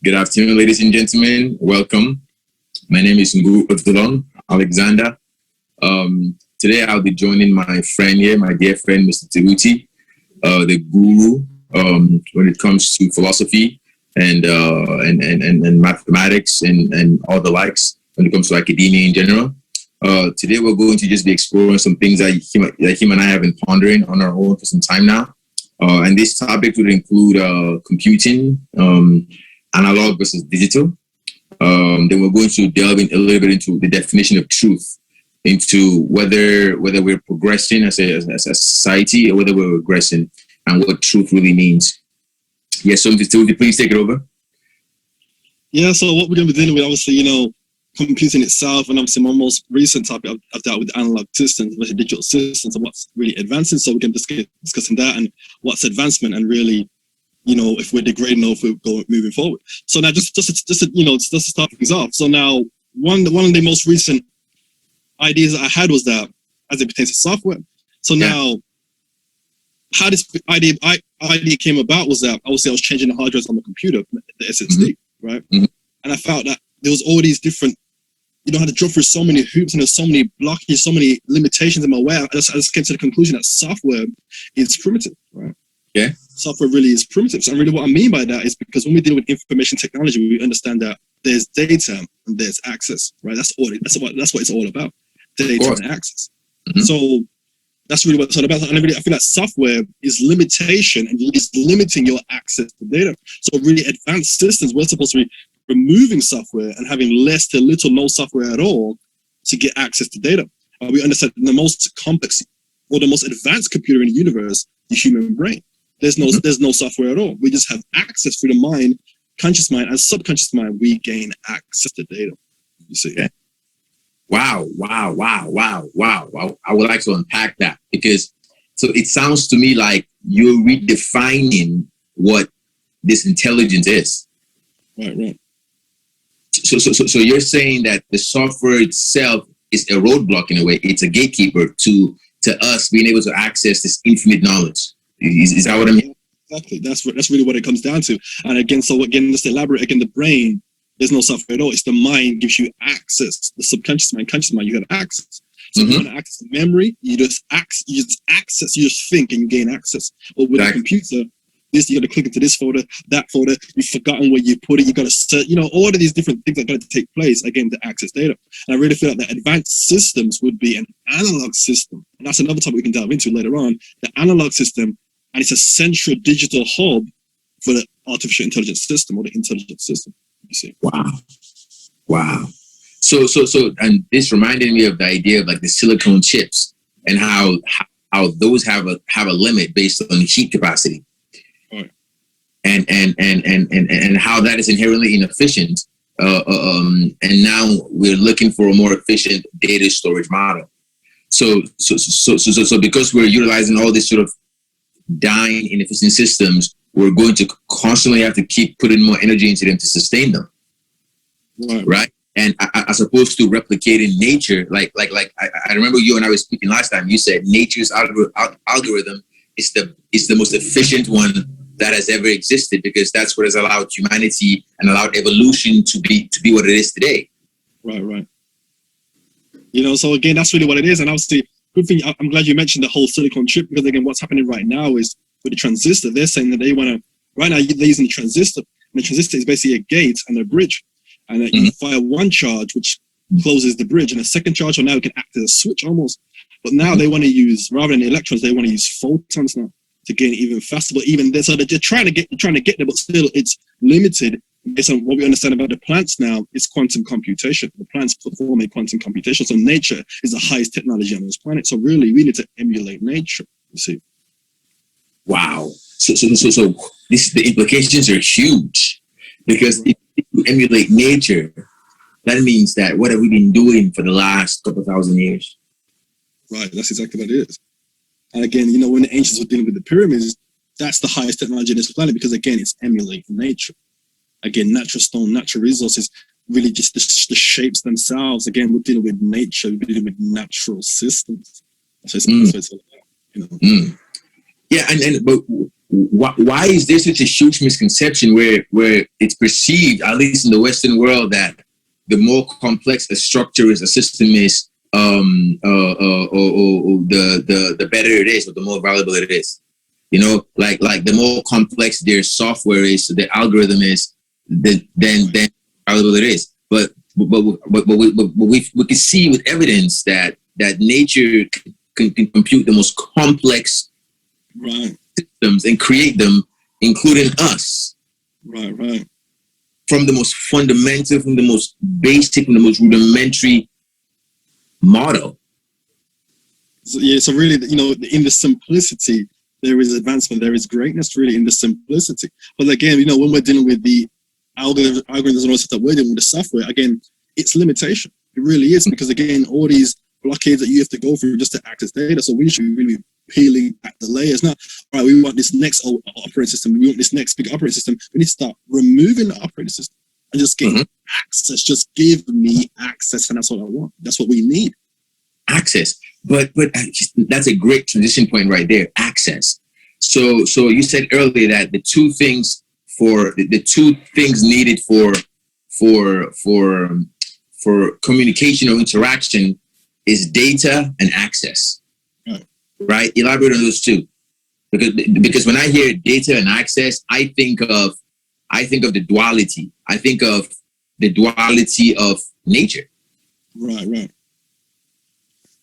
Good afternoon, ladies and gentlemen. Welcome. My name is Odilon, Alexander. Today I'll be joining my friend here, my dear friend, Mr. Tehuti, the guru when it comes to philosophy and mathematics and all the likes when it comes to academia in general. Today we're going to just be exploring some things that him and I have been pondering on our own for some time now. And this topic would include computing, analog versus digital. Then we're going to delve in a little bit into the definition of truth, into whether we're progressing as a society or whether we're regressing, and what truth really means. Yes, so please take it over. Yeah, so what we're going to be dealing with, obviously, computing itself, and obviously my most recent topic I've dealt with analog systems versus digital systems and what's really advancing. So we're going to be discussing that and what's advancement and really, if we're degrading or if we're moving forward. So now just to start things off. So now one of the most recent ideas that I had was that as it pertains to software. So now how this idea came about was that obviously I was changing the hard drives on the computer, the SSD, right? Mm-hmm. And I felt that there was all these different, I had to jump through so many hoops and there's so many blockages, so many limitations in my way. I just came to the conclusion that software is primitive, right? Yeah. Software really is primitive. So really what I mean by that is because when we deal with information technology, we understand that there's data and there's access, right? That's what it's all about, data and access. Mm-hmm. So that's really what it's all about. And I feel like software is limitation and is limiting your access to data. So really advanced systems, we're supposed to be removing software and having less to little no software at all to get access to data. We understand the most complex or the most advanced computer in the universe, the human brain. There's no software at all. We just have access through the mind, conscious mind, and subconscious mind. We gain access to data. You see? Yeah. Wow. I would like to unpack that because so it sounds to me like you're redefining what this intelligence is. Right. So you're saying that the software itself is a roadblock in a way. It's a gatekeeper to us being able to access this infinite knowledge. Is that what I mean? Exactly. That's really what it comes down to. And again, just to elaborate, again, the brain, there's no software at all. It's the mind gives you access. The subconscious mind, conscious mind, you have access. So if you want to access memory, you just think and you gain access. Or with a computer, you got to click into this folder, that folder. You've forgotten where you put it. You got to search. All of these different things that got to take place again to access data. And I really feel like the advanced systems would be an analog system, and that's another topic we can delve into later on. The analog system, and it's a central digital hub for the artificial intelligence system or the intelligence system. You see? Wow. So, and this reminded me of the idea of like the silicone chips and how those have a limit based on heat capacity. Right. And how that is inherently inefficient, and now we're looking for a more efficient data storage model. So because we're utilizing all these sort of dying inefficient systems, we're going to constantly have to keep putting more energy into them to sustain them, right? And as opposed to replicating nature, like I remember you and I were speaking last time. You said nature's algorithm is the most efficient one that has ever existed because that's what has allowed humanity and allowed evolution to be what it is today. Right. So again, that's really what it is. And obviously, good thing. I'm glad you mentioned the whole silicon chip because again, what's happening right now is with the transistor, they're saying that they want to. Right now, they're using the transistor, and the transistor is basically a gate and a bridge, and you fire one charge which closes the bridge, and a second charge, or now it can act as a switch almost. But now they want to use rather than electrons, they want to use photons now to gain even faster. But even there, so they're trying to get there, but still it's limited based on what we understand about the plants now. It's quantum computation. The plants perform a quantum computation. So nature is the highest technology on this planet. So really, we need to emulate nature. You see. Wow. So the implications are huge because if you emulate nature, that means that what have we been doing for the last couple thousand years? Right. That's exactly what it is. And again, when the ancients were dealing with the pyramids, that's the highest technology on this planet because again, it's emulating nature. Again, natural stone, natural resources, really just the shapes themselves. Again, we're dealing with nature, we're dealing with natural systems. So it's all about, Yeah, but why is there such a huge misconception where it's perceived, at least in the Western world, that the more complex a structure is, a system is, the better it is, or the more valuable it is. You know, like the more complex their software is, the algorithm is, then valuable it is. But we can see with evidence that nature can compute the most complex systems and create them, including us. Right. From the most fundamental, from the most basic, from the most rudimentary model. So really, in the simplicity, there is advancement, there is greatness really in the simplicity. But again, when we're dealing with the algorithms and all stuff that we're dealing with the software, again, it's limitation. It really is, because again, all these blockades that you have to go through just to access data. So we should really be peeling back the layers. Now, all right, we want this next operating system, we want this next big operating system. We need to start removing the operating system and just get access. Just give me access, and that's what I want. That's what we need. Access. But that's a great transition point right there. Access. So you said earlier that the two things needed for communication or interaction is data and access. Right? Elaborate on those two. Because when I hear data and access, I think of the duality. I think of the duality of nature. Right.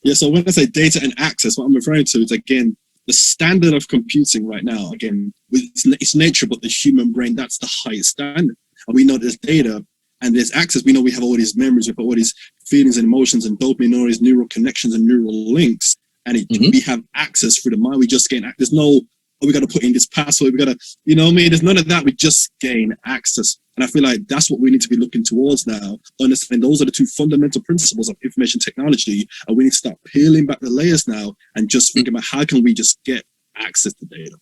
Yeah, so when I say data and access, what I'm referring to is, again, the standard of computing right now. Again, it's nature, but the human brain, that's the highest standard. And we know there's data and there's access. We know we have all these memories, we have all these feelings and emotions and dopamine, all these neural connections and neural links. And we have access through the mind. We just gain access. There's no, we got to put in this password. We got to, there's none of that. We just gain access. And I feel like that's what we need to be looking towards now. Understand those are the two fundamental principles of information technology. And we need to start peeling back the layers now and just think about how can we just get access to data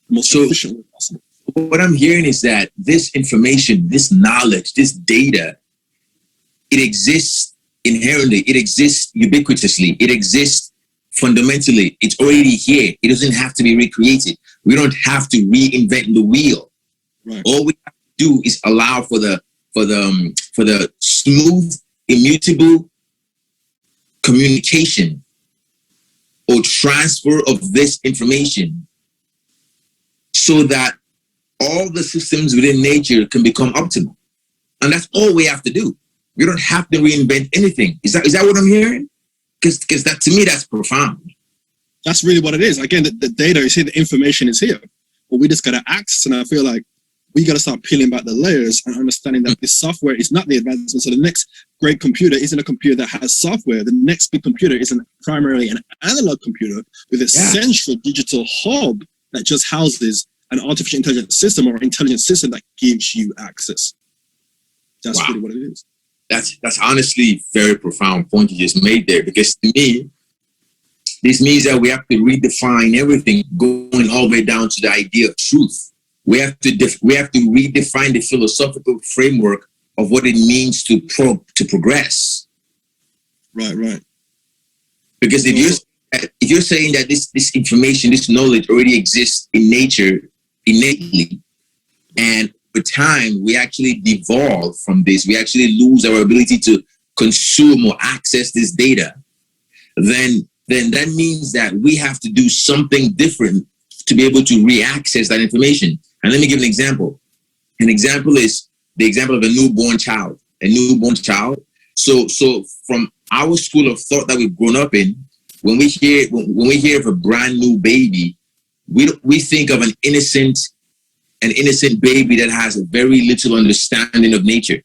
the most efficient way possible. What I'm hearing is that this information, this knowledge, this data, it exists inherently. It exists ubiquitously. It exists fundamentally. It's already here. It doesn't have to be recreated. We don't have to reinvent the wheel. Right. All we have to do is allow for the smooth, immutable communication or transfer of this information, so that all the systems within nature can become optimal. And that's all we have to do. We don't have to reinvent anything. Is that what I'm hearing? Because that, to me, that's profound. That's really what it is. Again, the data is here, the information is here, but we just got to access. And I feel like we got to start peeling back the layers and understanding that this software is not the advancement. So the next great computer isn't a computer that has software. The next big computer is primarily an analog computer with a central digital hub that just houses an artificial intelligence system or intelligent system that gives you access. That's really what it is. That's honestly very profound point you just made there, because to me, this means that we have to redefine everything, going all the way down to the idea of truth. We have to redefine the philosophical framework of what it means to progress. Right. Because if you're saying that this information, this knowledge already exists in nature innately, and over time we actually devolve from this, we actually lose our ability to consume or access this data, then that means that we have to do something different to be able to re-access that information. And let me give an example. An example is the example of a newborn child. So from our school of thought that we've grown up in, when we hear of a brand new baby, we think of an innocent baby that has a very little understanding of nature,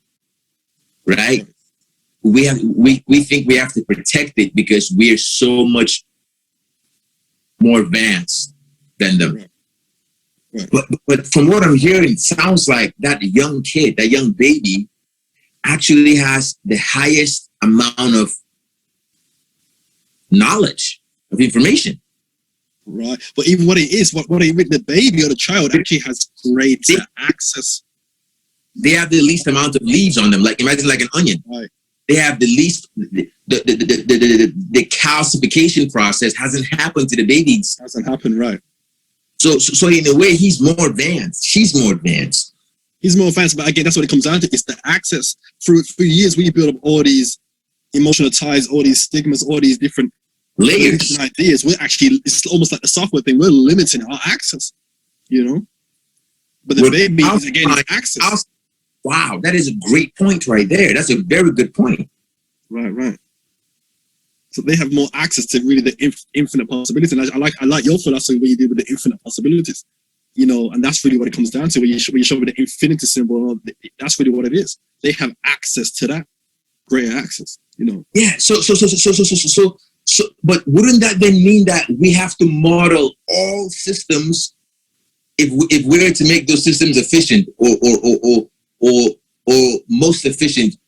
right? We think we have to protect it because we are so much more advanced than them. Right. But from what I'm hearing, it sounds like that young kid, that young baby, actually has the highest amount of knowledge, of information. Right. But even what it is, the baby or the child actually has greater access. They have the least amount of leaves on them. Like, imagine like an onion. Right. They have the least, the calcification process hasn't happened to the babies. Hasn't happened, right. So in a way, he's more advanced. She's more advanced. He's more advanced, but again, that's what it comes down to. It's the access. Through years, we build up all these emotional ties, all these stigmas, all these different layers, ideas. We're actually, it's almost like the software thing. We're limiting our access, you know. But the baby is again access. Wow, that is a great point right there. That's a very good point. Right. So they have more access to really the infinite possibilities. And I like your philosophy where you deal with the infinite possibilities, you know, and that's really what it comes down to. When you show me the infinity symbol, that's really what it is. They have access to that, greater access, you know. Yeah. So, but wouldn't that then mean that we have to model all systems if we're to make those systems efficient or most efficient,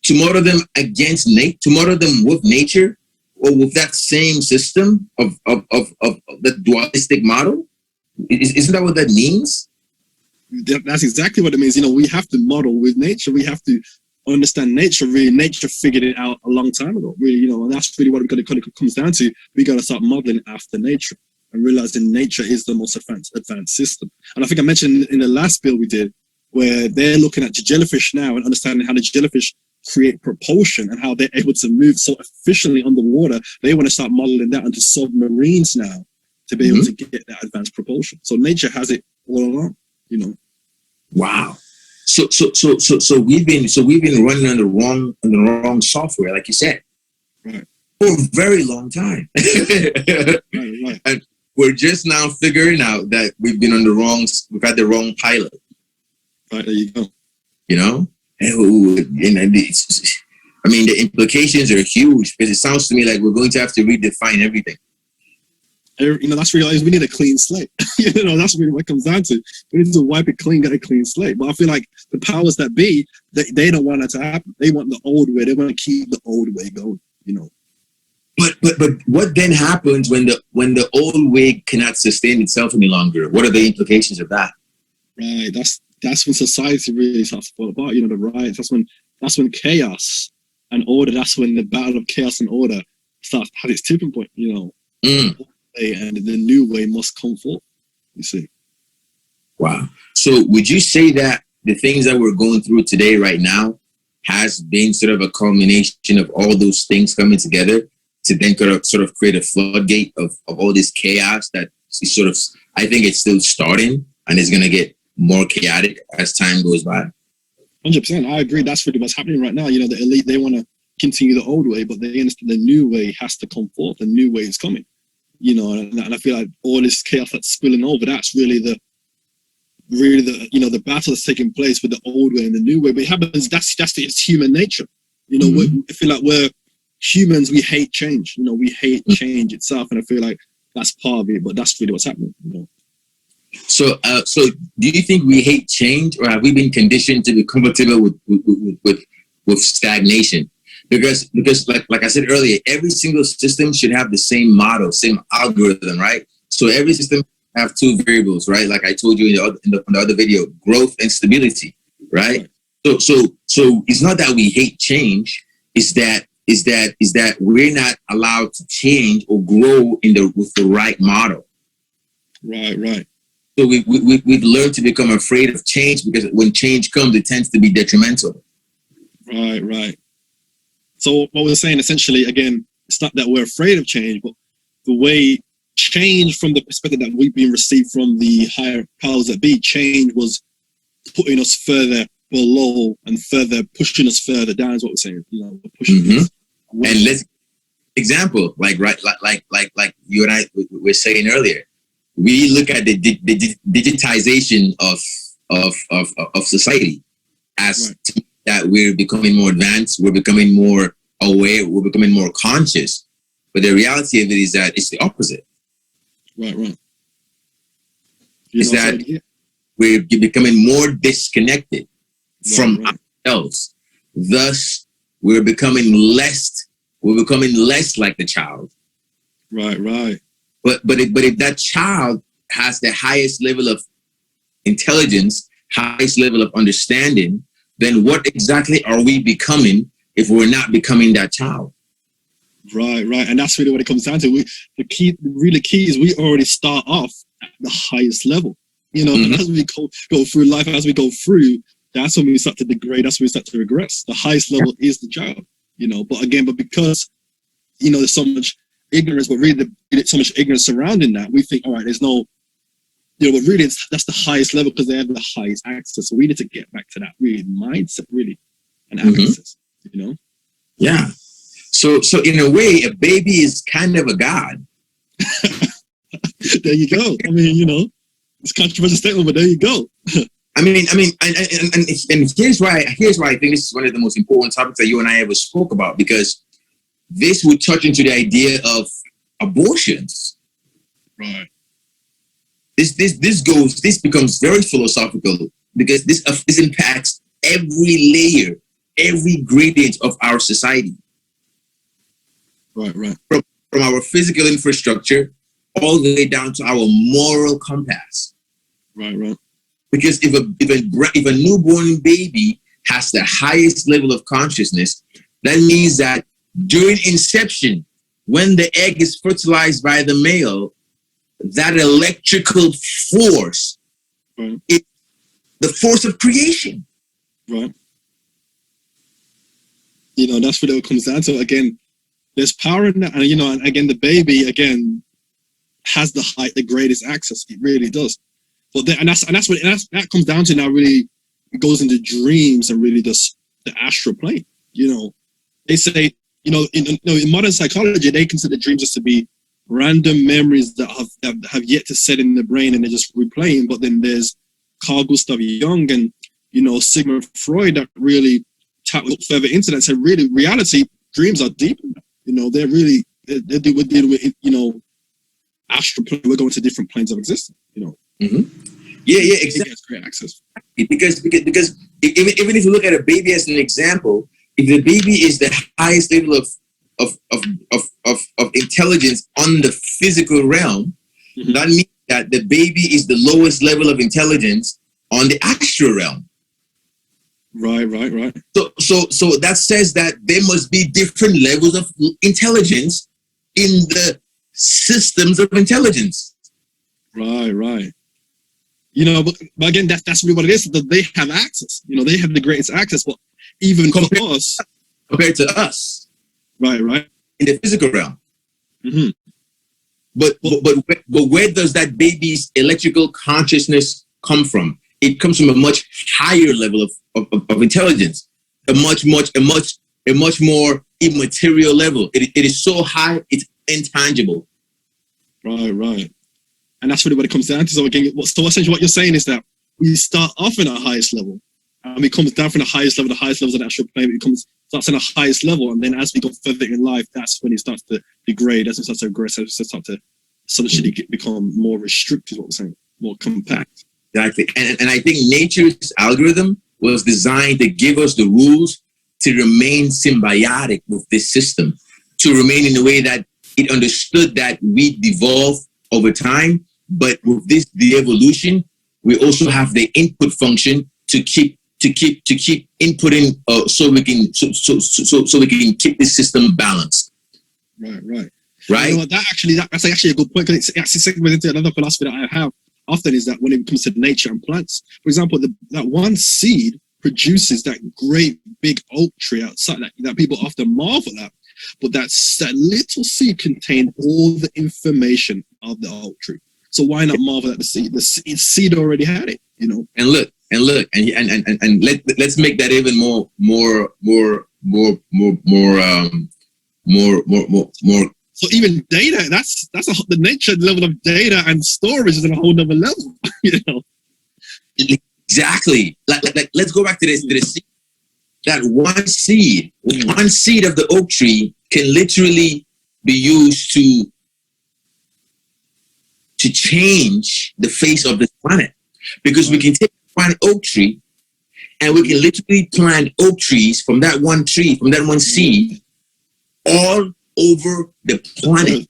to model them against to model them with nature? Or with that same system of the dualistic model? Isn't that what that means? That's exactly what it means. You know, we have to model with nature. We have to understand nature. Really, nature figured it out a long time ago. Really, you know, and that's really what it comes down to. We got to start modeling after nature and realizing nature is the most advanced system. And I think I mentioned in the last bill we did, where they're looking at the jellyfish now and understanding how the jellyfish create propulsion and how they're able to move so efficiently underwater. They want to start modeling that onto submarines now to be able to get that advanced propulsion. So nature has it all along, you know. Wow. So we've been running on the wrong software, like you said, right, for a very long time. right. And we're just now figuring out that we've had the wrong pilot. Right, there you go. You know? I mean, the implications are huge because it sounds to me like we're going to have to redefine everything. You know, that's really, we need a clean slate. You know, that's really what it comes down to. We need to wipe it clean, get a clean slate. But I feel like the powers that be, they don't want that to happen. They want the old way. They want to keep the old way going, you know. But what then happens when the old way cannot sustain itself any longer? What are the implications of that? Right, that's when society really starts to fall apart. You know, the riots. That's when chaos and order. That's when the battle of chaos and order has its tipping point. You know, and the new way must come forth. You see. Wow. So, would you say that the things that we're going through today, right now, has been sort of a culmination of all those things coming together to then sort of create a floodgate of all this chaos that is sort of? I think it's still starting and it's going to get more chaotic as time goes by. 100%. I agree. That's really what's happening right now. You know, the elite, they want to continue the old way, but they understand the new way has to come forth. The new way is coming. You know, and I feel like all this chaos that's spilling over, that's really the you know, the battle that's taking place with the old way and the new way. But it happens. It's human nature. You know, I feel like we're humans. We hate change. You know, we hate change itself, and I feel like that's part of it. But that's really what's happening. You know. So do you think we hate change, or have we been conditioned to be comfortable with stagnation? Because like I said earlier, every single system should have the same model, same algorithm, right? So every system have two variables, right? Like I told you in the other video, growth and stability, right? So it's not that we hate change. Is that we're not allowed to change or grow with the right model. Right. So we've learned to become afraid of change because when change comes, it tends to be detrimental. Right. So what we're saying essentially, again, it's not that we're afraid of change, but the way change from the perspective that we've been received from the higher powers that be, change was putting us further below and further pushing us further down is what we're saying. You know, pushing us. And let's example, like you and I were saying earlier. We look at the digitization of society as that we're becoming more advanced, we're becoming more aware, we're becoming more conscious. But the reality of it is that it's the opposite. Right. Is that we're becoming more disconnected from ourselves. Thus, we're becoming less like the child. Right. But if that child has the highest level of intelligence, highest level of understanding, then what exactly are we becoming if we're not becoming that child? Right. And that's really what it comes down to. The key is we already start off the highest level. You know, and as we go through life, as we go through, that's when we start to degrade. That's when we start to regress. The highest level is the child. You know, but because there's so much ignorance, but really so much ignorance surrounding that, we think, all right, there's no, but really that's the highest level because they have the highest access. So we need to get back to that really mindset, really, and access. Yeah. So in a way, a baby is kind of a god. There you go. I mean, it's a controversial statement, but there you go. I mean, and here's why I think this is one of the most important topics that you and I ever spoke about, because this would touch into the idea of abortions. Right. This becomes very philosophical, because this impacts every layer, every gradient of our society. Right. From our physical infrastructure all the way down to our moral compass. Right. Because if a newborn baby has the highest level of consciousness, that means that during inception, when the egg is fertilized by the male, that electrical force is the force of creation. Right. That's what it comes down to. Again, there's power in that, and and again, the baby has the greatest access. It really does. But that comes down to now. Really, it goes into dreams and really just the astral plane. They say in modern psychology they consider dreams just to be random memories that have yet to set in the brain and they're just replaying. But then there's Carl Gustav Jung and Sigmund Freud that really look further into that and say really reality dreams are deep. They're really we're dealing with astral plane. We're going to different planes of existence. Yeah, exactly. Great access. Because even if you look at a baby as an example, if the baby is the highest level of intelligence on the physical realm, that means that the baby is the lowest level of intelligence on the astral realm. Right. So that says that there must be different levels of intelligence in the systems of intelligence. Right. But again, that's really what it is. That they have access. They have the greatest access. But even compared to us, right, in the physical realm. But where does that baby's electrical consciousness come from? It comes from a much higher level of intelligence, a much more immaterial level. It is so high, it's intangible. Right. And that's really what it comes down to. So again, essentially what you're saying is that we start off in our highest level, and it comes down from the highest level of the astral plane. It starts in the highest level, and then as we go further in life, that's when it starts to degrade. As it starts to regress, as it starts to essentially become more restricted. What we're saying, more compact. Exactly, and I think nature's algorithm was designed to give us the rules to remain symbiotic with this system, to remain in a way that it understood that we devolve over time. But with the evolution, we also have the input function to keep inputting, so we can keep this system balanced. Right. That's actually a good point, because it actually segues into another philosophy that I have often, is that when it comes to nature and plants, for example, that one seed produces that great big oak tree outside that people often marvel at. But that little seed contained all the information of the oak tree. So why not marvel at the seed? The seed already had it, And look, and let's make that even more. So even data, that's the nature level of data and storage is at a whole nother level, Exactly. Like let's go back to this. That one seed of the oak tree can literally be used to change the face of this planet, because we can take one oak tree and we can literally plant oak trees from that one seed all over the planet.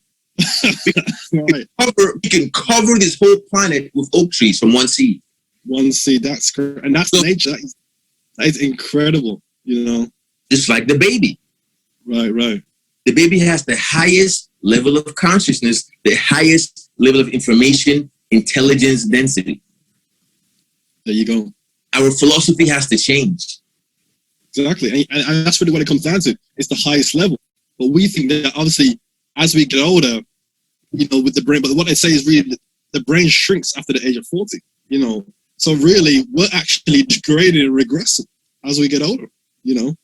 We can cover this whole planet with oak trees from one seed. One seed, that's correct. And that's nature. That is incredible, Just like the baby. Right. The baby has the highest level of consciousness, the highest level of information intelligence density. There you go. Our philosophy has to change. Exactly. And that's really what it comes down to. It's the highest level. But we think that obviously as we get older, with the brain, but what they say is really the brain shrinks after the age of 40, So really we're actually degrading and regressing as we get older, The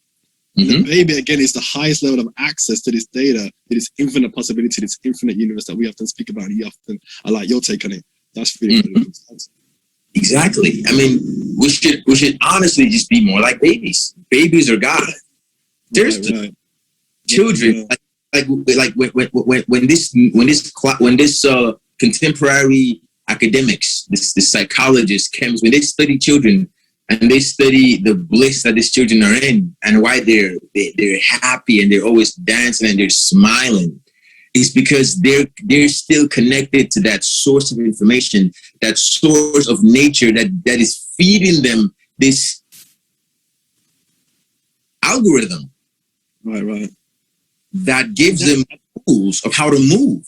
baby, again, is the highest level of access to this data, to this infinite possibility, this infinite universe that we often speak about. I like your take on it. That's really Exactly. I mean, we should honestly just be more like babies. Babies are God. There's children like when this contemporary academics, this psychologists, chemists, when they study children and they study the bliss that these children are in and why they're happy and they're always dancing and they're smiling, is because they're still connected to that source of information, that source of nature that is feeding them this algorithm. Right. That gives them tools of how to move.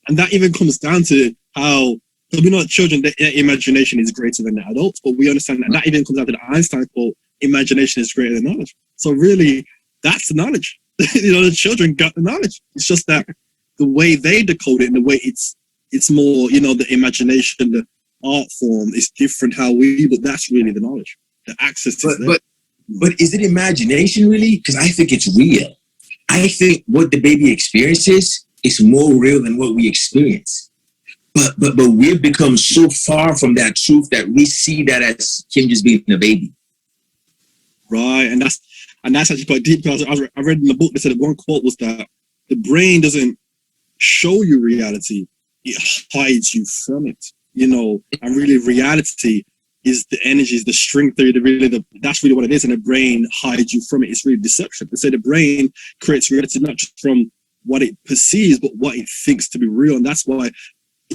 And that even comes down to how, we know that children, their imagination is greater than the adults, but we understand that even comes down to the Einstein quote, imagination is greater than knowledge. So really, that's the knowledge. The children got the knowledge. It's just that the way they decode it and the way it's more, the imagination, the art form is different but that's really the knowledge. The access is there. But is it imagination really? Because I think it's real. I think what the baby experiences is more real than what we experience. But we've become so far from that truth that we see that as him just being a baby. Right, and that's actually quite deep, because I read in the book, they said one quote was that the brain doesn't show you reality, it hides you from it. And really reality is the energy, is the string theory, that's really what it is, and the brain hides you from it. It's really deception. They say the brain creates reality not just from what it perceives, but what it thinks to be real, and that's why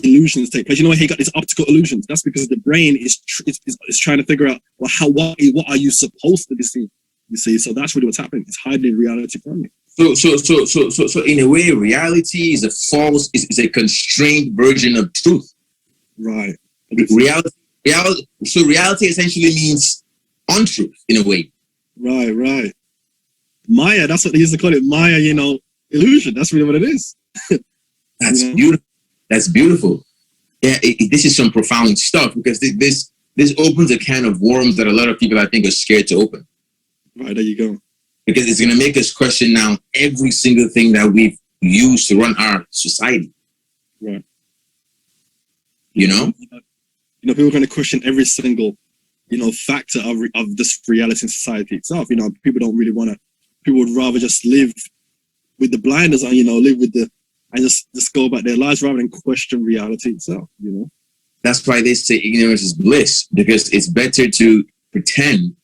illusions take place. He got these optical illusions. That's because the brain is trying to figure out, well, what are you supposed to be seeing? You see, so that's really what's happening. It's hiding reality from you. So in a way, reality is is a constrained version of truth. Right. Reality essentially means untruth in a way. Right. Maya, that's what they used to call it. Maya, illusion. That's really what it is. That's beautiful. That's beautiful. Yeah, this is some profound stuff, because this opens a can of worms that a lot of people, I think, are scared to open. Right, there you go. Because it's going to make us question now every single thing that we've used to run our society. Right. People are going to question every single, factor of this reality in society itself. People don't really want to. People would rather just live with the blinders on. Live with and just go about their lives rather than question reality itself. That's why they say ignorance is bliss, because it's better to pretend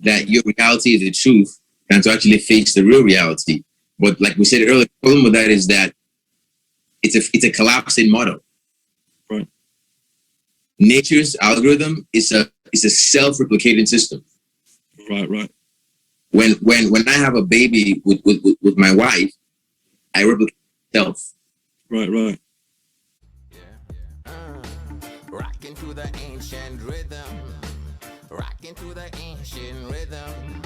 that your reality is the truth than to actually face the real reality. But like we said earlier, the problem with that is that it's a collapsing model. Right. Nature's algorithm is a self-replicating system. Right. When I have a baby with my wife, I replicate myself. Right. Rocking to the ancient rhythm. Rocking to the ancient rhythm.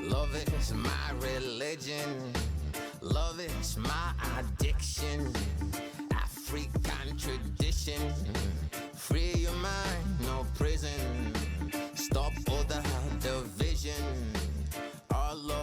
Love is my religion. Love is my addiction. African tradition. Free your mind.